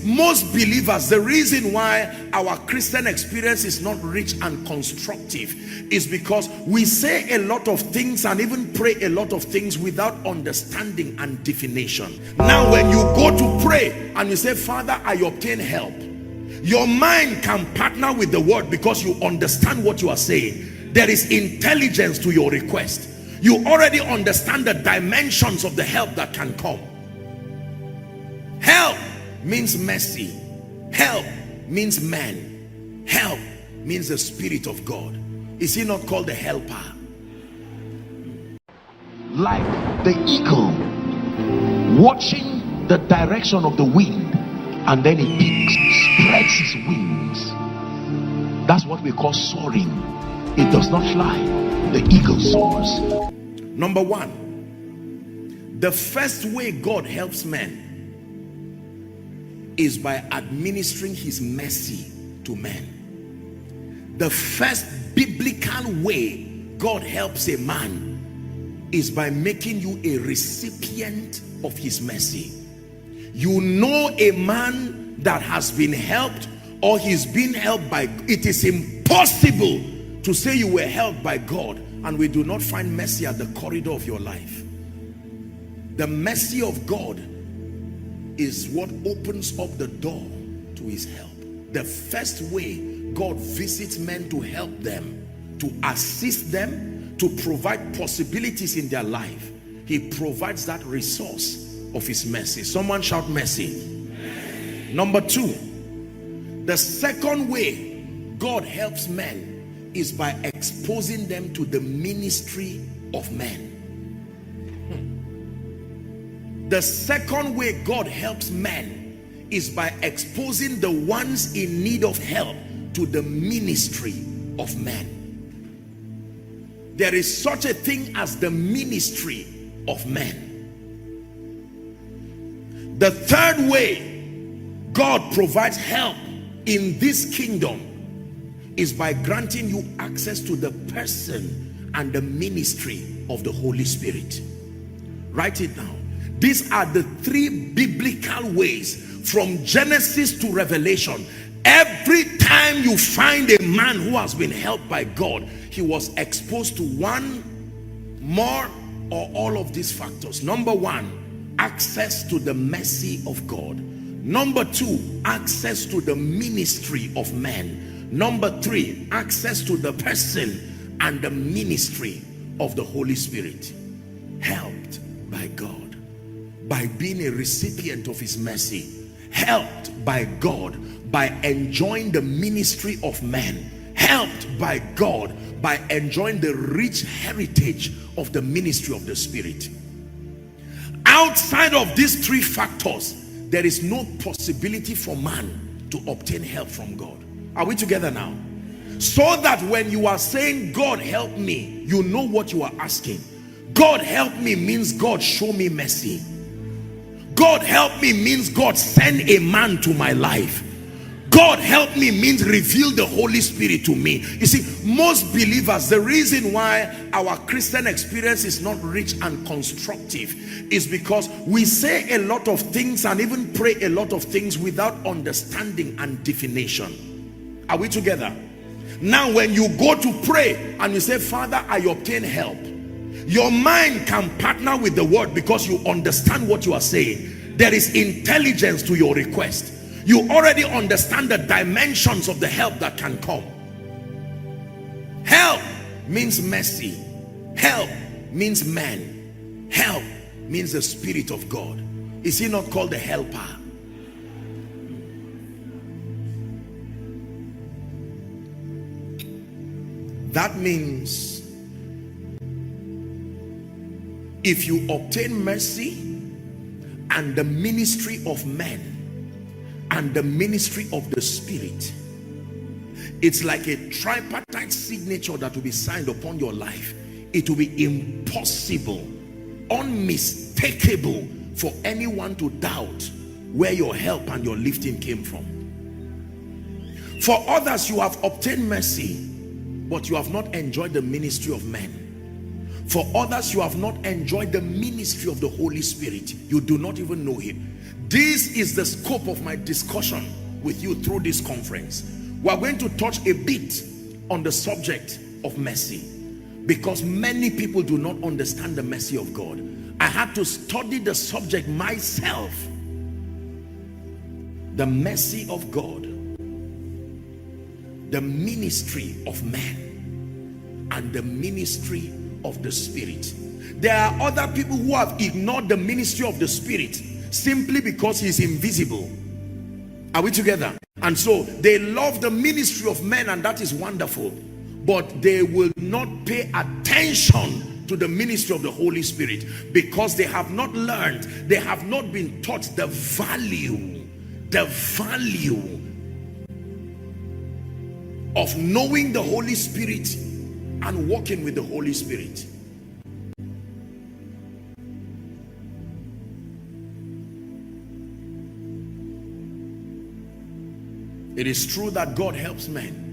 Most believers, the reason why our Christian experience is not rich and constructive is because we say a lot of things and even pray a lot of things without understanding and definition. Now when you go to pray and you say, Father, I obtain help, your mind can partner with the word because you understand what you are saying. There is intelligence to your request. You already understand the dimensions of the help that can come. Help means mercy. Help means man. Help means the Spirit of God. Is he not called the helper? Like the eagle watching the direction of the wind, and then it peaks, spreads its wings. That's what we call soaring. It does not fly. The eagle soars. Number one, the first way God helps men is by administering his mercy to men. The first biblical way God helps a man is by making you a recipient of his mercy. You know a man that has been helped or he's been helped by, it is impossible to say you were helped by God and we do not find mercy at the corridor of your life. The mercy of God is what opens up the door to his help. The first way God visits men to help them, to assist them, to provide possibilities in their life, he provides that resource of his mercy. Someone shout mercy. Number two, the second way God helps men is by exposing them to the ministry of men. The second way God helps men is by exposing the ones in need of help to the ministry of men. There is such a thing as the ministry of men. The third way God provides help in this kingdom is by granting you access to the person and the ministry of the Holy Spirit. Write it down. These are the three biblical ways from Genesis to Revelation. Every time you find a man who has been helped by God, he was exposed to one, more, or all of these factors. Number one, access to the mercy of God. Number two, access to the ministry of men. Number three, access to the person and the ministry of the Holy Spirit. Helped by God, by being a recipient of his mercy. Helped by God by enjoying the ministry of men. Helped by God by enjoying the rich heritage of the ministry of the Spirit. Outside of these three factors, there is no possibility for man to obtain help from God. Are we together now? So that when you are saying, God help me, you know what you are asking. God help me means God show me mercy. God help me means God send a man to my life. God help me means reveal the Holy Spirit to me. You see, most believers, the reason why our Christian experience is not rich and constructive is because we say a lot of things and even pray a lot of things without understanding and definition. Are we together? Now when you go to pray and you say, Father, I obtain help, your mind can partner with the word because you understand what you are saying. There is intelligence to your request. You already understand the dimensions of the help that can come. Help means mercy. Help means man. Help means the Spirit of God. Is he not called the helper? That means if you obtain mercy and the ministry of men and the ministry of the Spirit, it's like a tripartite signature that will be signed upon your life. It will be impossible, unmistakable for anyone to doubt where your help and your lifting came from. For others, you have obtained mercy, but you have not enjoyed the ministry of men. For others, you have not enjoyed the ministry of the Holy Spirit. You do not even know him. This is the scope of my discussion with you through this conference. We are going to touch a bit on the subject of mercy, because many people do not understand the mercy of God. I had to study the subject myself. The mercy of God, the ministry of man, and the ministry of the Spirit. There are other people who have ignored the ministry of the Spirit simply because he is invisible. Are we together? And so they love the ministry of men, and that is wonderful, but they will not pay attention to the ministry of the Holy Spirit because they have not learned, they have not been taught the value of knowing the Holy Spirit and walking with the Holy Spirit. It is true that God helps men,